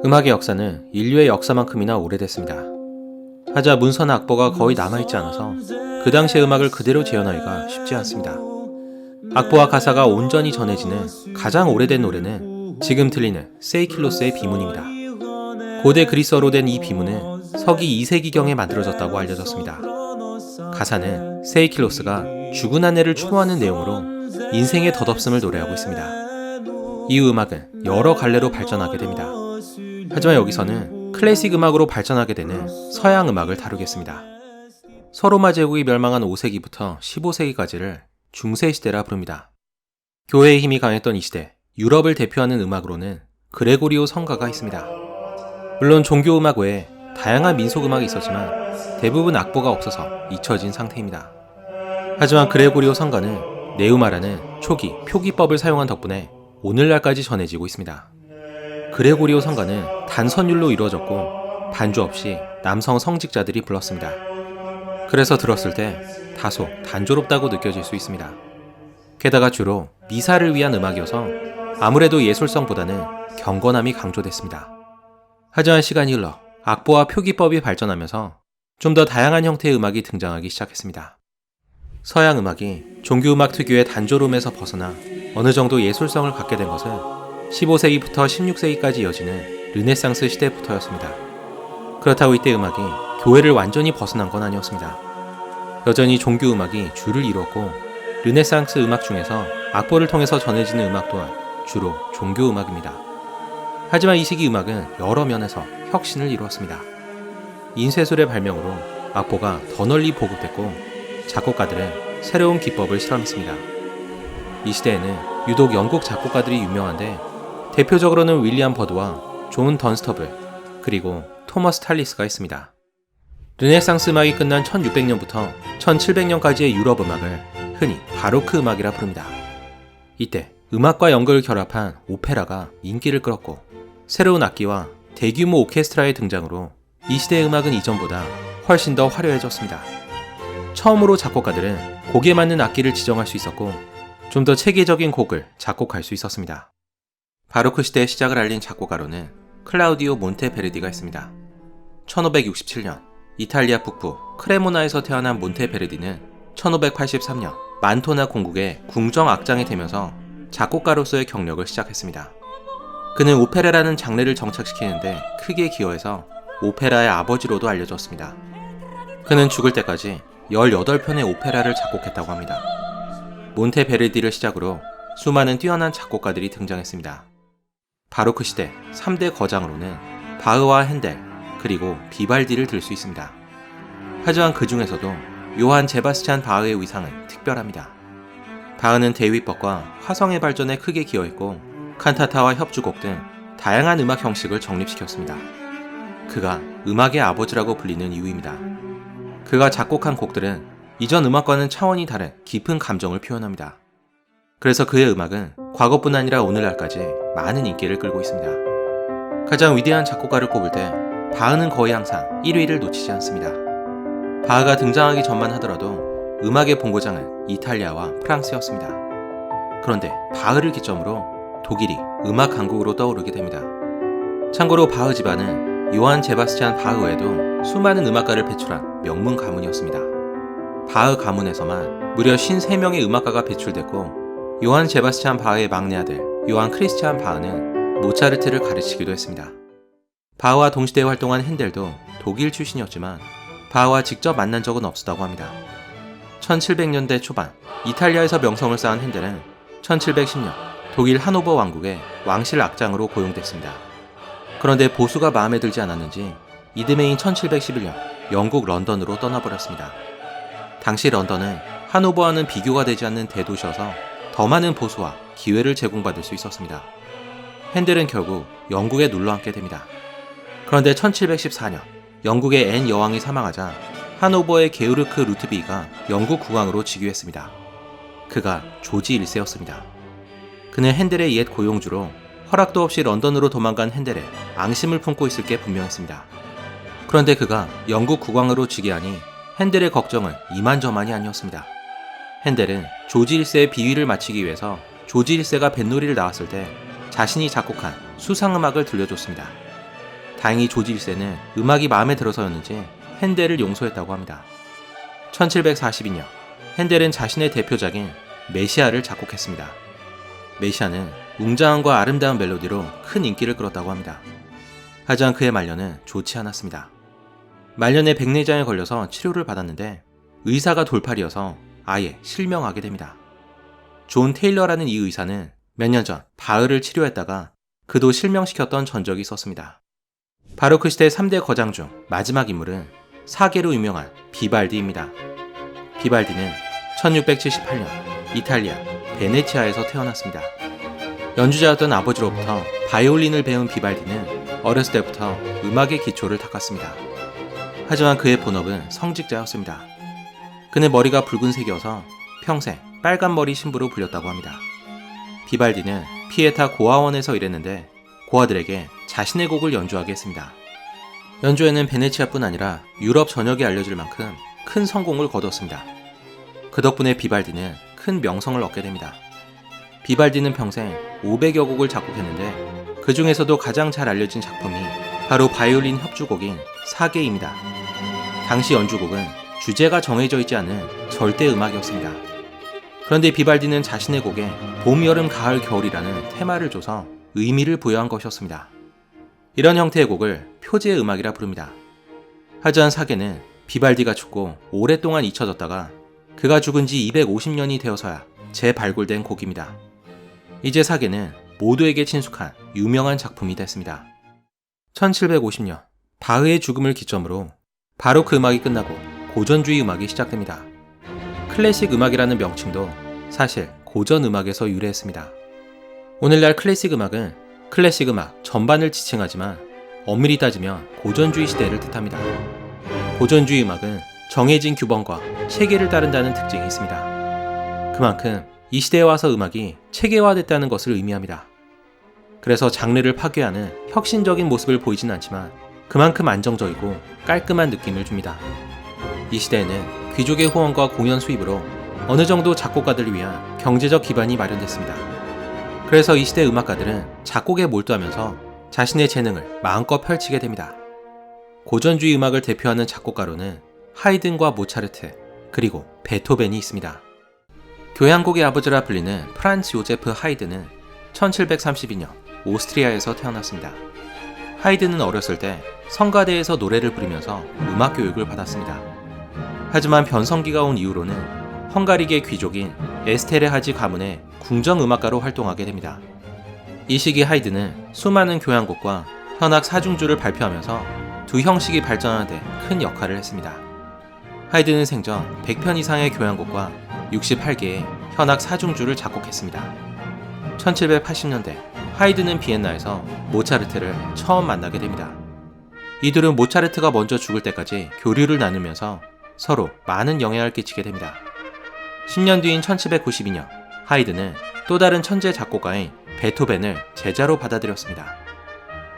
음악의 역사는 인류의 역사만큼이나 오래됐습니다. 하자 문서나 악보가 거의 남아있지 않아서 그 당시의 음악을 그대로 재현하기가 쉽지 않습니다. 악보와 가사가 온전히 전해지는 가장 오래된 노래는 지금 들리는 세이킬로스의 비문입니다. 고대 그리스어로 된 이 비문은 서기 2세기경에 만들어졌다고 알려졌습니다. 가사는 세이킬로스가 죽은 아내를 추모하는 내용으로 인생의 덧없음을 노래하고 있습니다. 이후 음악은 여러 갈래로 발전하게 됩니다. 하지만 여기서는 클래식 음악으로 발전하게 되는 서양 음악을 다루겠습니다. 서로마 제국이 멸망한 5세기부터 15세기까지를 중세시대라 부릅니다. 교회의 힘이 강했던 이 시대, 유럽을 대표하는 음악으로는 그레고리오 성가가 있습니다. 물론 종교음악 외에 다양한 민속음악이 있었지만 대부분 악보가 없어서 잊혀진 상태입니다. 하지만 그레고리오 성가는 네우마라는 초기 표기법을 사용한 덕분에 오늘날까지 전해지고 있습니다. 그레고리오 성가는 단선율로 이루어졌고 반주 없이 남성 성직자들이 불렀습니다. 그래서 들었을 때 다소 단조롭다고 느껴질 수 있습니다. 게다가 주로 미사를 위한 음악이어서 아무래도 예술성보다는 경건함이 강조됐습니다. 하지만 시간이 흘러 악보와 표기법이 발전하면서 좀 더 다양한 형태의 음악이 등장하기 시작했습니다. 서양 음악이 종교음악 특유의 단조로움에서 벗어나 어느 정도 예술성을 갖게 된 것은 15세기부터 16세기까지 이어지는 르네상스 시대부터였습니다. 그렇다고 이때 음악이 교회를 완전히 벗어난 건 아니었습니다. 여전히 종교음악이 주를 이루었고 르네상스 음악 중에서 악보를 통해서 전해지는 음악 또한 주로 종교음악입니다. 하지만 이 시기 음악은 여러 면에서 혁신을 이루었습니다. 인쇄술의 발명으로 악보가 더 널리 보급됐고 작곡가들은 새로운 기법을 실험했습니다. 이 시대에는 유독 영국 작곡가들이 유명한데 대표적으로는 윌리엄 버드와 존 던스터블 그리고 토머스 탈리스가 있습니다. 르네상스 음악이 끝난 1600년부터 1700년까지의 유럽 음악을 흔히 바로크 음악이라 부릅니다. 이때 음악과 연극을 결합한 오페라가 인기를 끌었고 새로운 악기와 대규모 오케스트라의 등장으로 이 시대의 음악은 이전보다 훨씬 더 화려해졌습니다. 처음으로 작곡가들은 곡에 맞는 악기를 지정할 수 있었고 좀 더 체계적인 곡을 작곡할 수 있었습니다. 바로크 시대의 시작을 알린 작곡가로는 클라우디오 몬테베르디가 있습니다. 1567년 이탈리아 북부 크레모나에서 태어난 몬테베르디는 1583년 만토나 공국의 궁정 악장이 되면서 작곡가로서의 경력을 시작했습니다. 그는 오페라라는 장르를 정착시키는데 크게 기여해서 오페라의 아버지로도 알려졌습니다. 그는 죽을 때까지 18편의 오페라를 작곡했다고 합니다. 몬테베르디를 시작으로 수많은 뛰어난 작곡가들이 등장했습니다. 바로크 시대 3대 거장으로는 바흐와 핸델, 그리고 비발디를 들 수 있습니다. 하지만 그 중에서도 요한 제바스찬 바흐의 위상은 특별합니다. 바흐는 대위법과 화성의 발전에 크게 기여했고 칸타타와 협주곡 등 다양한 음악 형식을 정립시켰습니다. 그가 음악의 아버지라고 불리는 이유입니다. 그가 작곡한 곡들은 이전 음악과는 차원이 다른 깊은 감정을 표현합니다. 그래서 그의 음악은 과거뿐 아니라 오늘날까지 많은 인기를 끌고 있습니다. 가장 위대한 작곡가를 꼽을 때 바흐는 거의 항상 1위를 놓치지 않습니다. 바흐가 등장하기 전만 하더라도 음악의 본고장은 이탈리아와 프랑스였습니다. 그런데 바흐를 기점으로 독일이 음악 강국으로 떠오르게 됩니다. 참고로 바흐 집안은 요한 제바스찬 바흐 외에도 수많은 음악가를 배출한 명문 가문이었습니다. 바흐 가문에서만 무려 53명의 음악가가 배출됐고 요한 제바스찬 바흐의 막내 아들 요한 크리스티안 바흐는 모차르트를 가르치기도 했습니다. 바흐와 동시대에 활동한 핸델도 독일 출신이었지만 바흐와 직접 만난 적은 없었다고 합니다. 1700년대 초반 이탈리아에서 명성을 쌓은 핸델은 1710년 독일 하노버 왕국의 왕실 악장으로 고용됐습니다. 그런데 보수가 마음에 들지 않았는지 이듬해인 1711년 영국 런던으로 떠나버렸습니다. 당시 런던은 하노버와는 비교가 되지 않는 대도시여서 더 많은 보수와 기회를 제공받을 수 있었습니다. 핸델은 결국 영국에 눌러앉게 됩니다. 그런데 1714년 영국의 앤 여왕이 사망하자 하노버의 게우르크 루트비가 영국 국왕으로 즉위했습니다. 그가 조지 1세였습니다. 그는 핸델의 옛 고용주로 허락도 없이 런던으로 도망간 핸델에 앙심을 품고 있을 게 분명했습니다. 그런데 그가 영국 국왕으로 즉위하니 핸델의 걱정은 이만저만이 아니었습니다. 핸델은 조지 1세의 비위를 맞추기 위해서 조지 1세가 뱃놀이를 나왔을 때 자신이 작곡한 수상음악을 들려줬습니다. 다행히 조지 1세는 음악이 마음에 들어서였는지 핸델을 용서했다고 합니다. 1742년 핸델은 자신의 대표작인 메시아를 작곡했습니다. 메시아는 웅장함과 아름다운 멜로디로 큰 인기를 끌었다고 합니다. 하지만 그의 말년은 좋지 않았습니다. 말년에 백내장에 걸려서 치료를 받았는데 의사가 돌팔이어서 아예 실명하게 됩니다. 존 테일러라는 이 의사는 몇 년 전 바흐를 치료했다가 그도 실명시켰던 전적이 있었습니다. 바로크 시대 3대 거장 중 마지막 인물은 사계로 유명한 비발디입니다. 비발디는 1678년 이탈리아 베네치아에서 태어났습니다. 연주자였던 아버지로부터 바이올린을 배운 비발디는 어렸을 때부터 음악의 기초를 닦았습니다. 하지만 그의 본업은 성직자였습니다. 그는 머리가 붉은색이어서 평생 빨간머리 신부로 불렸다고 합니다. 비발디는 피에타 고아원에서 일했는데 고아들에게 자신의 곡을 연주하게 했습니다. 연주에는 베네치아뿐 아니라 유럽 전역에 알려질 만큼 큰 성공을 거뒀습니다. 그 덕분에 비발디는 큰 명성을 얻게 됩니다. 비발디는 평생 500여 곡을 작곡했는데 그 중에서도 가장 잘 알려진 작품이 바로 바이올린 협주곡인 사계입니다. 당시 연주곡은 주제가 정해져 있지 않은 절대 음악이었습니다. 그런데 비발디는 자신의 곡에 봄, 여름, 가을, 겨울이라는 테마를 줘서 의미를 부여한 것이었습니다. 이런 형태의 곡을 표제의 음악이라 부릅니다. 하지만 사계는 비발디가 죽고 오랫동안 잊혀졌다가 그가 죽은 지 250년이 되어서야 재발굴된 곡입니다. 이제 사계는 모두에게 친숙한 유명한 작품이 됐습니다. 1750년 바흐의 죽음을 기점으로 바로크 음악이 끝나고 고전주의 음악이 시작됩니다. 클래식 음악이라는 명칭도 사실 고전 음악에서 유래했습니다. 오늘날 클래식 음악은 클래식 음악 전반을 지칭하지만 엄밀히 따지면 고전주의 시대를 뜻합니다. 고전주의 음악은 정해진 규범과 체계를 따른다는 특징이 있습니다. 그만큼 이 시대에 와서 음악이 체계화됐다는 것을 의미합니다. 그래서 장르를 파괴하는 혁신적인 모습을 보이진 않지만 그만큼 안정적이고 깔끔한 느낌을 줍니다. 이 시대에는 귀족의 후원과 공연 수입으로 어느 정도 작곡가들을 위한 경제적 기반이 마련됐습니다. 그래서 이 시대 음악가들은 작곡에 몰두하면서 자신의 재능을 마음껏 펼치게 됩니다. 고전주의 음악을 대표하는 작곡가로는 하이든과 모차르트, 그리고 베토벤이 있습니다. 교향곡의 아버지라 불리는 프란츠 요제프 하이든은 1732년 오스트리아에서 태어났습니다. 하이든은 어렸을 때 성가대에서 노래를 부르면서 음악 교육을 받았습니다. 하지만 변성기가 온 이후로는 헝가리계 귀족인 에스테레 하지 가문의 궁정음악가로 활동하게 됩니다. 이 시기 하이든은 수많은 교향곡과 현악 사중주를 발표하면서 두 형식이 발전하는 데 큰 역할을 했습니다. 하이든은 생전 100편 이상의 교향곡과 68개의 현악 사중주를 작곡했습니다. 1780년대 하이든은 비엔나에서 모차르트를 처음 만나게 됩니다. 이들은 모차르트가 먼저 죽을 때까지 교류를 나누면서 서로 많은 영향을 끼치게 됩니다. 10년 뒤인 1792년 하이든은 또 다른 천재 작곡가인 베토벤을 제자로 받아들였습니다.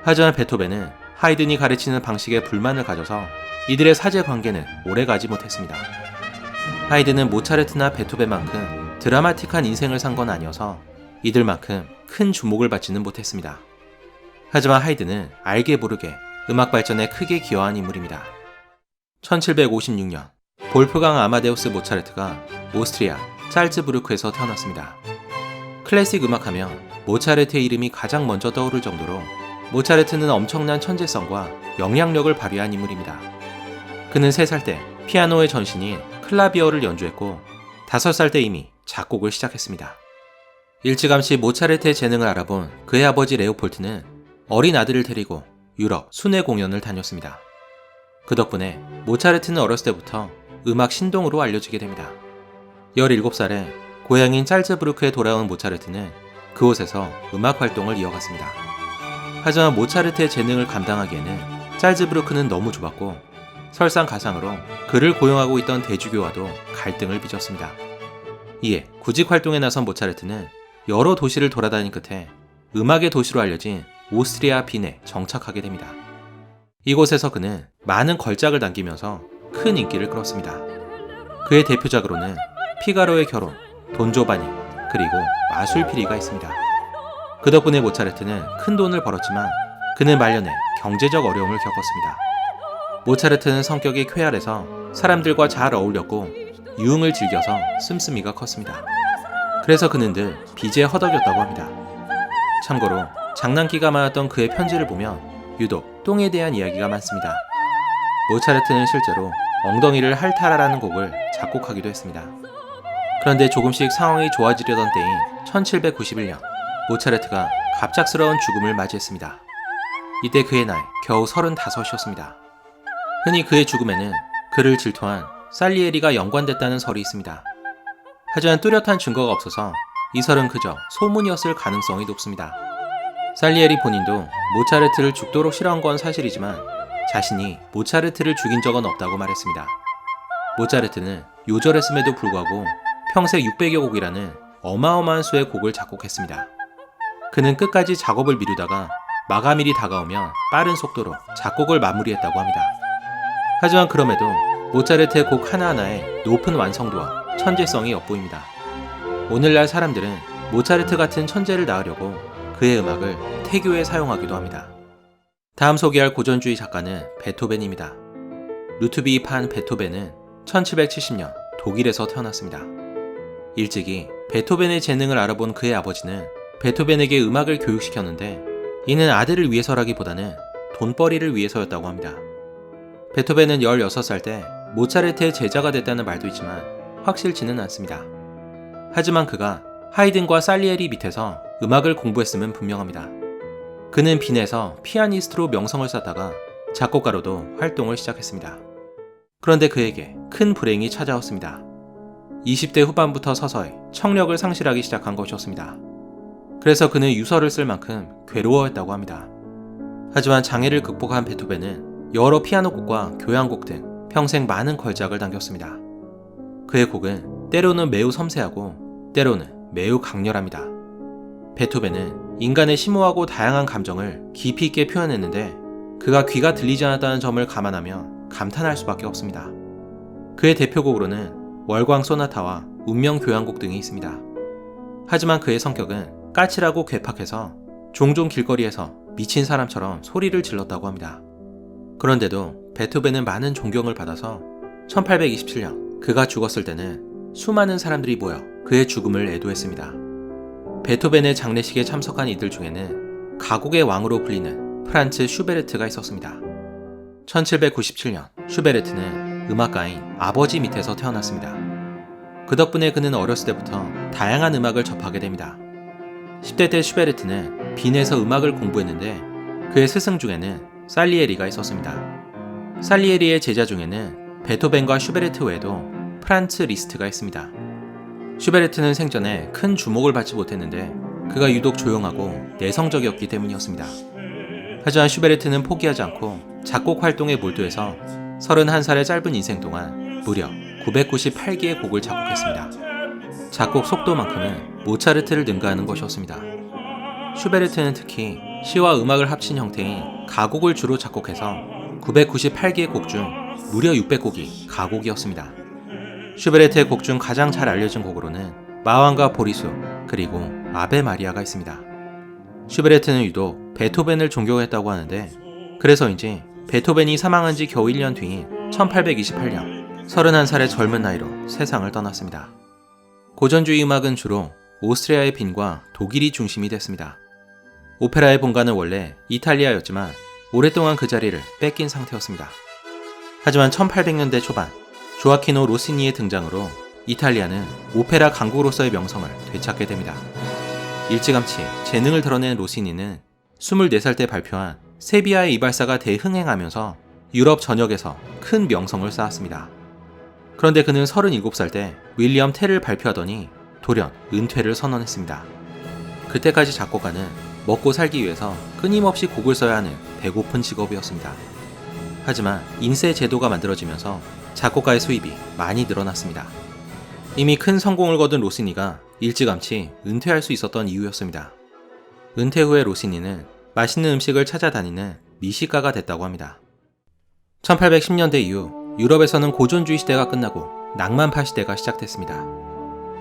하지만 베토벤은 하이든이 가르치는 방식에 불만을 가져서 이들의 사제 관계는 오래가지 못했습니다. 하이든은 모차르트나 베토벤만큼 드라마틱한 인생을 산 건 아니어서 이들만큼 큰 주목을 받지는 못했습니다. 하지만 하이든은 알게 모르게 음악 발전에 크게 기여한 인물입니다. 1756년 볼프강 아마데우스 모차르트가 오스트리아 짤츠부르크에서 태어났습니다. 클래식 음악하면 모차르트의 이름이 가장 먼저 떠오를 정도로 모차르트는 엄청난 천재성과 영향력을 발휘한 인물입니다. 그는 3살 때 피아노의 전신인 클라비어를 연주했고 5살 때 이미 작곡을 시작했습니다. 일찌감치 모차르트의 재능을 알아본 그의 아버지 레오폴트는 어린 아들을 데리고 유럽 순회 공연을 다녔습니다. 그 덕분에 모차르트는 어렸을 때부터 음악 신동으로 알려지게 됩니다. 17살에 고향인 짤츠부르크에 돌아온 모차르트는 그곳에서 음악 활동을 이어갔습니다. 하지만 모차르트의 재능을 감당하기에는 짤츠부르크는 너무 좁았고 설상가상으로 그를 고용하고 있던 대주교와도 갈등을 빚었습니다. 이에 구직 활동에 나선 모차르트는 여러 도시를 돌아다닌 끝에 음악의 도시로 알려진 오스트리아 빈에 정착하게 됩니다. 이곳에서 그는 많은 걸작을 남기면서 큰 인기를 끌었습니다. 그의 대표작으로는 피가로의 결혼, 돈조바니, 그리고 마술피리가 있습니다. 그 덕분에 모차르트는 큰 돈을 벌었지만 그는 말년에 경제적 어려움을 겪었습니다. 모차르트는 성격이 쾌활해서 사람들과 잘 어울렸고 유흥을 즐겨서 씀씀이가 컸습니다. 그래서 그는 늘 빚에 허덕였다고 합니다. 참고로 장난기가 많았던 그의 편지를 보면 유독 똥에 대한 이야기가 많습니다. 모차르트는 실제로 엉덩이를 핥아라라는 곡을 작곡하기도 했습니다. 그런데 조금씩 상황이 좋아지려던 때인 1791년 모차르트가 갑작스러운 죽음을 맞이했습니다. 이때 그의 나이 겨우 35이었습니다. 흔히 그의 죽음에는 그를 질투한 살리에리가 연관됐다는 설이 있습니다. 하지만 뚜렷한 증거가 없어서 이 설은 그저 소문이었을 가능성이 높습니다. 살리에리 본인도 모차르트를 죽도록 싫어한 건 사실이지만 자신이 모차르트를 죽인 적은 없다고 말했습니다. 모차르트는 요절했음에도 불구하고 평생 600여 곡이라는 어마어마한 수의 곡을 작곡했습니다. 그는 끝까지 작업을 미루다가 마감일이 다가오면 빠른 속도로 작곡을 마무리했다고 합니다. 하지만 그럼에도 모차르트의 곡 하나하나에 높은 완성도와 천재성이 엿보입니다. 오늘날 사람들은 모차르트 같은 천재를 낳으려고 그의 음악을 태교에 사용하기도 합니다. 다음 소개할 고전주의 작가는 베토벤입니다. 루트비 판 베토벤은 1770년 독일에서 태어났습니다. 일찍이 베토벤의 재능을 알아본 그의 아버지는 베토벤에게 음악을 교육시켰는데 이는 아들을 위해서라기보다는 돈벌이를 위해서였다고 합니다. 베토벤은 16살 때 모차르트의 제자가 됐다는 말도 있지만 확실치는 않습니다. 하지만 그가 하이든과 살리에리 밑에서 음악을 공부했음은 분명합니다. 그는 빈에서 피아니스트로 명성을 쌓다가 작곡가로도 활동을 시작했습니다. 그런데 그에게 큰 불행이 찾아왔습니다. 20대 후반부터 서서히 청력을 상실하기 시작한 것이었습니다. 그래서 그는 유서를 쓸 만큼 괴로워했다고 합니다. 하지만 장애를 극복한 베토벤은 여러 피아노 곡과 교향곡 등 평생 많은 걸작을 남겼습니다. 그의 곡은 때로는 매우 섬세하고 때로는 매우 강렬합니다. 베토벤은 인간의 심오하고 다양한 감정을 깊이 있게 표현했는데 그가 귀가 들리지 않았다는 점을 감안하면 감탄할 수밖에 없습니다. 그의 대표곡으로는 월광 소나타와 운명 교향곡 등이 있습니다. 하지만 그의 성격은 까칠하고 괴팍해서 종종 길거리에서 미친 사람처럼 소리를 질렀다고 합니다. 그런데도 베토벤은 많은 존경을 받아서 1827년 그가 죽었을 때는 수많은 사람들이 모여 그의 죽음을 애도했습니다. 베토벤의 장례식에 참석한 이들 중에는 가곡의 왕으로 불리는 프란츠 슈베르트가 있었습니다. 1797년 슈베르트는 음악가인 아버지 밑에서 태어났습니다. 그 덕분에 그는 어렸을 때부터 다양한 음악을 접하게 됩니다. 10대 때 슈베르트는 빈에서 음악을 공부했는데 그의 스승 중에는 살리에리가 있었습니다. 살리에리의 제자 중에는 베토벤과 슈베르트 외에도 프란츠 리스트가 있습니다. 슈베르트는 생전에 큰 주목을 받지 못했는데 그가 유독 조용하고 내성적이었기 때문이었습니다. 하지만 슈베르트는 포기하지 않고 작곡 활동에 몰두해서 31살의 짧은 인생 동안 무려 998개의 곡을 작곡했습니다. 작곡 속도만큼은 모차르트를 능가하는 것이었습니다. 슈베르트는 특히 시와 음악을 합친 형태인 가곡을 주로 작곡해서 998개의 곡 중 무려 600곡이 가곡이었습니다. 슈베르트의 곡 중 가장 잘 알려진 곡으로는 마왕과 보리수 그리고 아베 마리아가 있습니다. 슈베르트는 유독 베토벤을 존경했다고 하는데 그래서인지 베토벤이 사망한 지 겨우 1년 뒤인 1828년 31살의 젊은 나이로 세상을 떠났습니다. 고전주의 음악은 주로 오스트리아의 빈과 독일이 중심이 됐습니다. 오페라의 본가는 원래 이탈리아였지만 오랫동안 그 자리를 뺏긴 상태였습니다. 하지만 1800년대 초반 조아키노 로시니의 등장으로 이탈리아는 오페라 강국으로서의 명성을 되찾게 됩니다. 일찌감치 재능을 드러낸 로시니는 24살 때 발표한 세비야의 이발사가 대흥행하면서 유럽 전역에서 큰 명성을 쌓았습니다. 그런데 그는 37살 때 윌리엄 텔을 발표하더니 돌연 은퇴를 선언했습니다. 그때까지 작곡가는 먹고 살기 위해서 끊임없이 곡을 써야 하는 배고픈 직업이었습니다. 하지만 인세 제도가 만들어지면서 작곡가의 수입이 많이 늘어났습니다. 이미 큰 성공을 거둔 로시니가 일찌감치 은퇴할 수 있었던 이유였습니다. 은퇴 후에 로시니는 맛있는 음식을 찾아다니는 미식가가 됐다고 합니다. 1810년대 이후 유럽에서는 고전주의 시대가 끝나고 낭만파 시대가 시작됐습니다.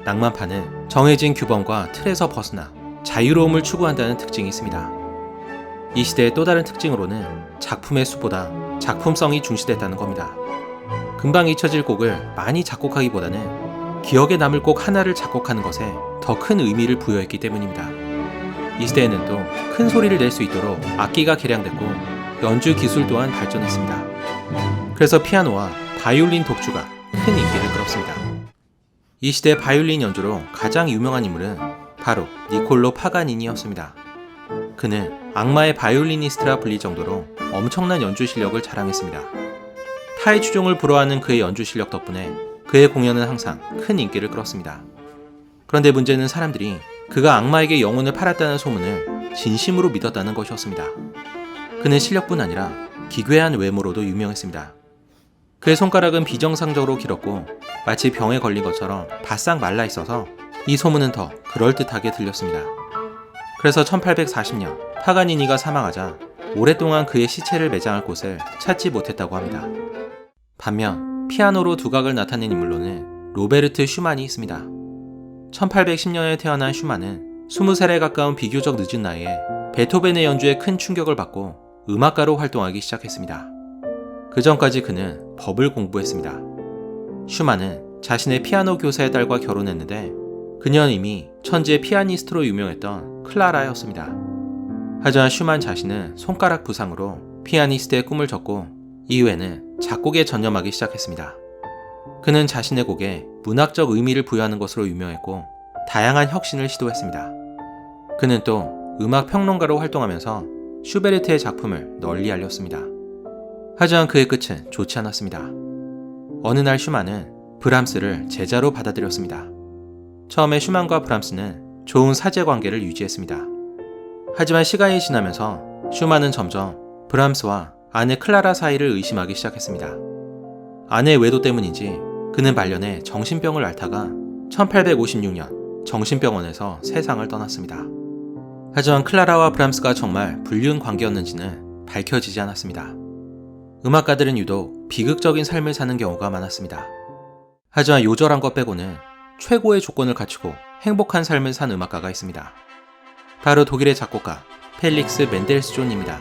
낭만파는 정해진 규범과 틀에서 벗어나 자유로움을 추구한다는 특징이 있습니다. 이 시대의 또 다른 특징으로는 작품의 수보다 작품성이 중시됐다는 겁니다. 금방 잊혀질 곡을 많이 작곡하기보다는 기억에 남을 곡 하나를 작곡하는 것에 더 큰 의미를 부여했기 때문입니다. 이 시대에는 또 큰 소리를 낼 수 있도록 악기가 개량됐고 연주 기술 또한 발전했습니다. 그래서 피아노와 바이올린 독주가 큰 인기를 끌었습니다. 이 시대 바이올린 연주로 가장 유명한 인물은 바로 니콜로 파가니니였습니다. 그는 악마의 바이올리니스트라 불릴 정도로 엄청난 연주 실력을 자랑했습니다. 타의 추종을 불허하는 그의 연주 실력 덕분에 그의 공연은 항상 큰 인기를 끌었습니다. 그런데 문제는 사람들이 그가 악마에게 영혼을 팔았다는 소문을 진심으로 믿었다는 것이었습니다. 그는 실력뿐 아니라 기괴한 외모로도 유명했습니다. 그의 손가락은 비정상적으로 길었고 마치 병에 걸린 것처럼 바싹 말라 있어서 이 소문은 더 그럴듯하게 들렸습니다. 그래서 1840년 파가니니가 사망하자 오랫동안 그의 시체를 매장할 곳을 찾지 못했다고 합니다. 반면 피아노로 두각을 나타낸 인물로는 로베르트 슈만이 있습니다. 1810년에 태어난 슈만은 20살에 가까운 비교적 늦은 나이에 베토벤의 연주에 큰 충격을 받고 음악가로 활동하기 시작했습니다. 그 전까지 그는 법을 공부했습니다. 슈만은 자신의 피아노 교사의 딸과 결혼했는데 그녀는 이미 천재 피아니스트로 유명했던 클라라였습니다. 하지만 슈만 자신은 손가락 부상으로 피아니스트의 꿈을 접고 이후에는 작곡에 전념하기 시작했습니다. 그는 자신의 곡에 문학적 의미를 부여하는 것으로 유명했고 다양한 혁신을 시도했습니다. 그는 또 음악 평론가로 활동하면서 슈베르트의 작품을 널리 알렸습니다. 하지만 그의 끝은 좋지 않았습니다. 어느 날 슈만은 브람스를 제자로 받아들였습니다. 처음에 슈만과 브람스는 좋은 사제 관계를 유지했습니다. 하지만 시간이 지나면서 슈만은 점점 브람스와 아내 클라라 사이를 의심하기 시작했습니다. 아내의 외도 때문인지 그는 말년에 정신병을 앓다가 1856년 정신병원에서 세상을 떠났습니다. 하지만 클라라와 브람스가 정말 불륜 관계였는지는 밝혀지지 않았습니다. 음악가들은 유독 비극적인 삶을 사는 경우가 많았습니다. 하지만 요절한 것 빼고는 최고의 조건을 갖추고 행복한 삶을 산 음악가가 있습니다. 바로 독일의 작곡가 펠릭스 멘델스존입니다.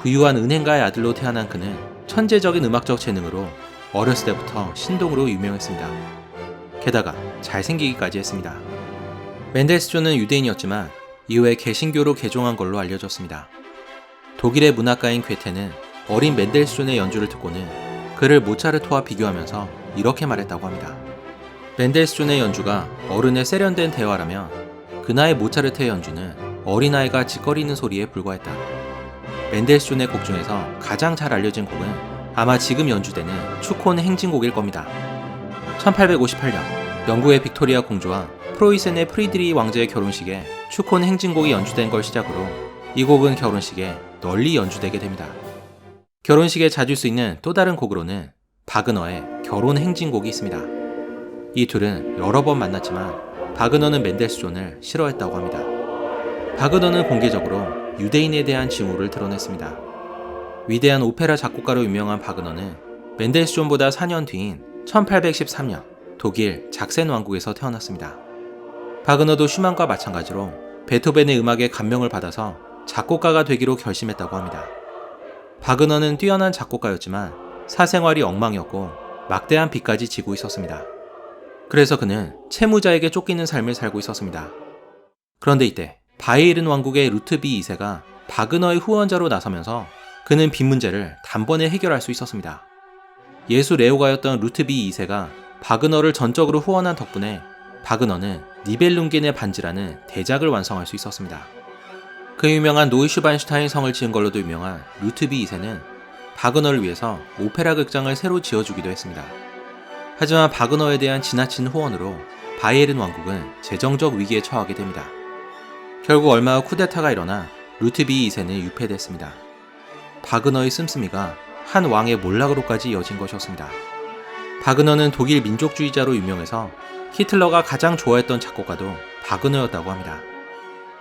부유한 은행가의 아들로 태어난 그는 천재적인 음악적 재능으로 어렸을 때부터 신동으로 유명했습니다. 게다가 잘생기기까지 했습니다. 멘델스존은 유대인이었지만 이후에 개신교로 개종한 걸로 알려졌습니다. 독일의 문학가인 괴테는 어린 멘델스존의 연주를 듣고는 그를 모차르트와 비교하면서 이렇게 말했다고 합니다. 멘델스존의 연주가 어른의 세련된 대화라면 그나의 모차르트의 연주는 어린아이가 짓거리는 소리에 불과했다. 멘델스존의 곡 중에서 가장 잘 알려진 곡은 아마 지금 연주되는 추콘 행진곡일 겁니다. 1858년 영국의 빅토리아 공주와 프로이센의 프리드리 왕제의 결혼식에 추콘 행진곡이 연주된 걸 시작으로 이 곡은 결혼식에 널리 연주되게 됩니다. 결혼식에 자주 쓰이는 또 다른 곡으로는 바그너의 결혼 행진곡이 있습니다. 이 둘은 여러 번 만났지만 바그너는 멘델스존을 싫어했다고 합니다. 바그너는 공개적으로 유대인에 대한 징후를 드러냈습니다. 위대한 오페라 작곡가로 유명한 바그너는 멘델스존보다 4년 뒤인 1813년 독일 작센 왕국에서 태어났습니다. 바그너도 슈만과 마찬가지로 베토벤의 음악에 감명을 받아서 작곡가가 되기로 결심했다고 합니다. 바그너는 뛰어난 작곡가였지만 사생활이 엉망이었고 막대한 빚까지 지고 있었습니다. 그래서 그는 채무자에게 쫓기는 삶을 살고 있었습니다. 그런데 이때 바이에른 왕국의 루트비 2세가 바그너의 후원자로 나서면서 그는 빚 문제를 단번에 해결할 수 있었습니다. 예수 레오가였던 루트비 2세가 바그너를 전적으로 후원한 덕분에 바그너는 니벨룽겐의 반지라는 대작을 완성할 수 있었습니다. 그 유명한 노이슈반슈타인 성을 지은 걸로도 유명한 루트비 2세는 바그너를 위해서 오페라 극장을 새로 지어주기도 했습니다. 하지만 바그너에 대한 지나친 후원으로 바이에른 왕국은 재정적 위기에 처하게 됩니다. 결국 얼마 후 쿠데타가 일어나 루트비 2세는 유폐됐습니다. 바그너의 씀씀이가 한 왕의 몰락으로까지 이어진 것이었습니다. 바그너는 독일 민족주의자로 유명해서 히틀러가 가장 좋아했던 작곡가도 바그너였다고 합니다.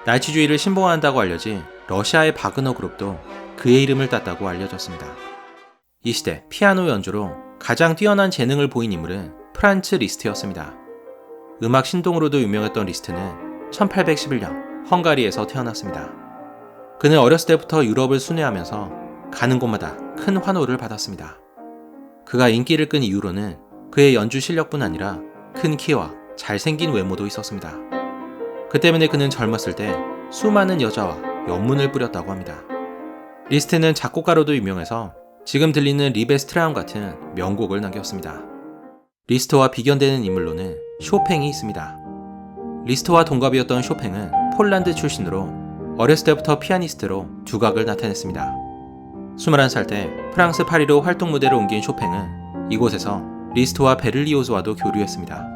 나치주의를 신봉한다고 알려진 러시아의 바그너 그룹도 그의 이름을 땄다고 알려졌습니다. 이 시대 피아노 연주로 가장 뛰어난 재능을 보인 인물은 프란츠 리스트였습니다. 음악 신동으로도 유명했던 리스트는 1811년 헝가리에서 태어났습니다. 그는 어렸을 때부터 유럽을 순회하면서 가는 곳마다 큰 환호를 받았습니다. 그가 인기를 끈 이유로는 그의 연주 실력뿐 아니라 큰 키와 잘생긴 외모도 있었습니다. 그 때문에 그는 젊었을 때 수많은 여자와 연문을 뿌렸다고 합니다. 리스트는 작곡가로도 유명해서 지금 들리는 리베스트라움 같은 명곡을 남겼습니다. 리스트와 비견되는 인물로는 쇼팽이 있습니다. 리스트와 동갑이었던 쇼팽은 폴란드 출신으로 어렸을 때부터 피아니스트로 두각을 나타냈습니다. 21살 때 프랑스 파리로 활동 무대를 옮긴 쇼팽은 이곳에서 리스트와 베를리오즈와도 교류했습니다.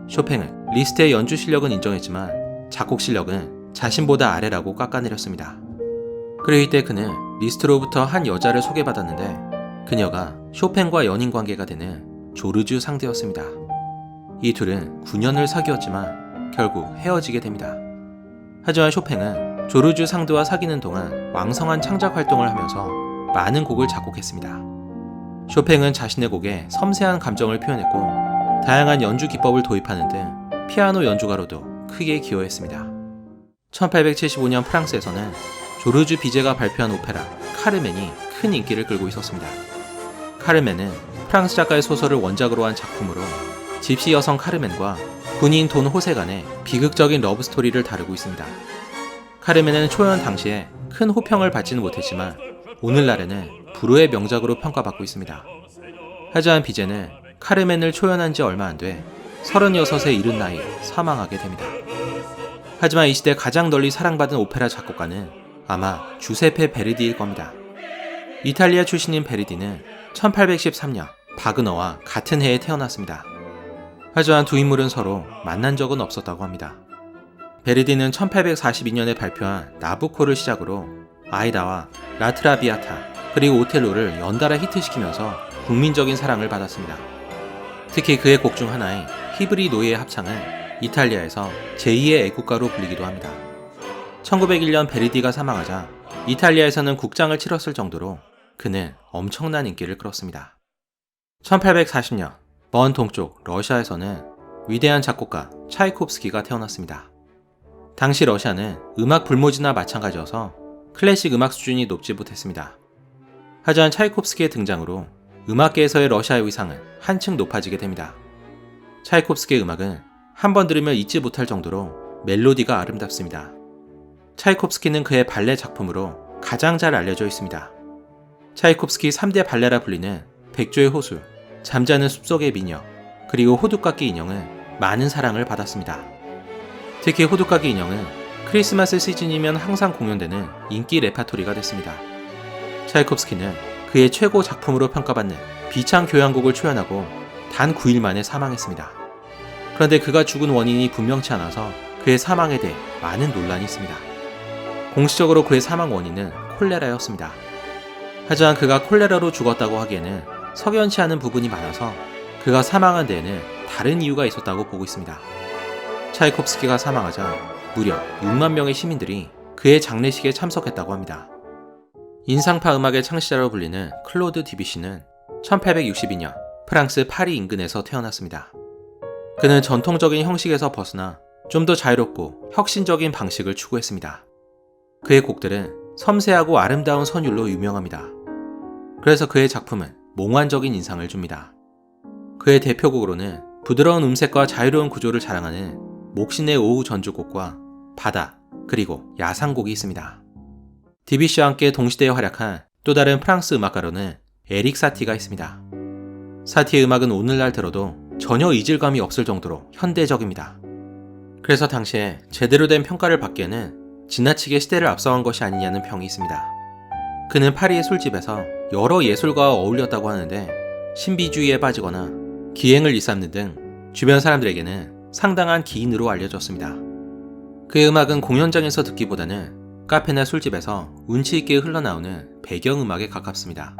쇼팽은 리스트의 연주 실력은 인정했지만 작곡 실력은 자신보다 아래라고 깎아내렸습니다. 그리고 이때 그는 리스트로부터 한 여자를 소개받았는데 그녀가 쇼팽과 연인 관계가 되는 조르주 상대였습니다. 이 둘은 9년을 사귀었지만 결국 헤어지게 됩니다. 하지만 쇼팽은 조르주 상대와 사귀는 동안 왕성한 창작 활동을 하면서 많은 곡을 작곡했습니다. 쇼팽은 자신의 곡에 섬세한 감정을 표현했고 다양한 연주 기법을 도입하는 등 피아노 연주가로도 크게 기여했습니다. 1875년 프랑스에서는 조르주 비제가 발표한 오페라 카르멘이 큰 인기를 끌고 있었습니다. 카르멘은 프랑스 작가의 소설을 원작으로 한 작품으로 집시 여성 카르멘과 군인 돈 호세 간의 비극적인 러브스토리를 다루고 있습니다. 카르멘은 초연 당시에 큰 호평을 받지는 못했지만 오늘날에는 불후의 명작으로 평가받고 있습니다. 하지만 비제는 카르멘을 초연한 지 얼마 안 돼 36에 이른 나이에 사망하게 됩니다. 하지만 이 시대 가장 널리 사랑받은 오페라 작곡가는 아마 주세페 베르디일 겁니다. 이탈리아 출신인 베르디는 1813년 바그너와 같은 해에 태어났습니다. 하지만 두 인물은 서로 만난 적은 없었다고 합니다. 베르디는 1842년에 발표한 나부코를 시작으로 아이다와 라트라비아타 그리고 오텔로를 연달아 히트시키면서 국민적인 사랑을 받았습니다. 특히 그의 곡 중 하나인 히브리 노예의 합창은 이탈리아에서 제2의 애국가로 불리기도 합니다. 1901년 베르디가 사망하자 이탈리아에서는 국장을 치렀을 정도로 그는 엄청난 인기를 끌었습니다. 1840년 먼 동쪽 러시아에서는 위대한 작곡가 차이콥스키가 태어났습니다. 당시 러시아는 음악 불모지나 마찬가지여서 클래식 음악 수준이 높지 못했습니다. 하지만 차이콥스키의 등장으로 음악계에서의 러시아의 위상은 한층 높아지게 됩니다. 차이콥스키의 음악은 한 번 들으면 잊지 못할 정도로 멜로디가 아름답습니다. 차이콥스키는 그의 발레 작품으로 가장 잘 알려져 있습니다. 차이콥스키 3대 발레라 불리는 백조의 호수, 잠자는 숲속의 미녀, 그리고 호두깎이 인형은 많은 사랑을 받았습니다. 특히 호두깎이 인형은 크리스마스 시즌이면 항상 공연되는 인기 레파토리가 됐습니다. 차이콥스키는 그의 최고 작품으로 평가받는 비창 교향곡을 초연하고 단 9일 만에 사망했습니다. 그런데 그가 죽은 원인이 분명치 않아서 그의 사망에 대해 많은 논란이 있습니다. 공식적으로 그의 사망 원인은 콜레라였습니다. 하지만 그가 콜레라로 죽었다고 하기에는 석연치 않은 부분이 많아서 그가 사망한 데에는 다른 이유가 있었다고 보고 있습니다. 차이콥스키가 사망하자 무려 6만 명의 시민들이 그의 장례식에 참석했다고 합니다. 인상파 음악의 창시자로 불리는 클로드 디뷔시는 1862년 프랑스 파리 인근에서 태어났습니다. 그는 전통적인 형식에서 벗어나 좀 더 자유롭고 혁신적인 방식을 추구했습니다. 그의 곡들은 섬세하고 아름다운 선율로 유명합니다. 그래서 그의 작품은 몽환적인 인상을 줍니다. 그의 대표곡으로는 부드러운 음색과 자유로운 구조를 자랑하는 목신의 오후 전주곡과 바다, 그리고 야상곡이 있습니다. 디뷔시와 함께 동시대에 활약한 또 다른 프랑스 음악가로는 에릭 사티가 있습니다. 사티의 음악은 오늘날 들어도 전혀 이질감이 없을 정도로 현대적입니다. 그래서 당시에 제대로 된 평가를 받기에는 지나치게 시대를 앞서간 것이 아니냐는 평이 있습니다. 그는 파리의 술집에서 여러 예술가와 어울렸다고 하는데 신비주의에 빠지거나 기행을 일삼는 등 주변 사람들에게는 상당한 기인으로 알려졌습니다. 그의 음악은 공연장에서 듣기보다는 카페나 술집에서 운치 있게 흘러나오는 배경음악에 가깝습니다.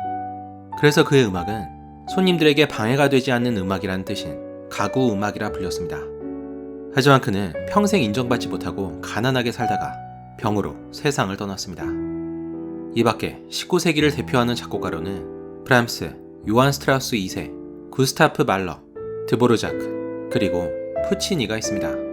그래서 그의 음악은 손님들에게 방해가 되지 않는 음악이라는 뜻인 가구 음악이라 불렸습니다. 하지만 그는 평생 인정받지 못하고 가난하게 살다가 병으로 세상을 떠났습니다. 이 밖에 19세기를 대표하는 작곡가로는 브람스, 요한 스트라우스 2세, 구스타프 말러, 드보르자크, 그리고 푸치니가 있습니다.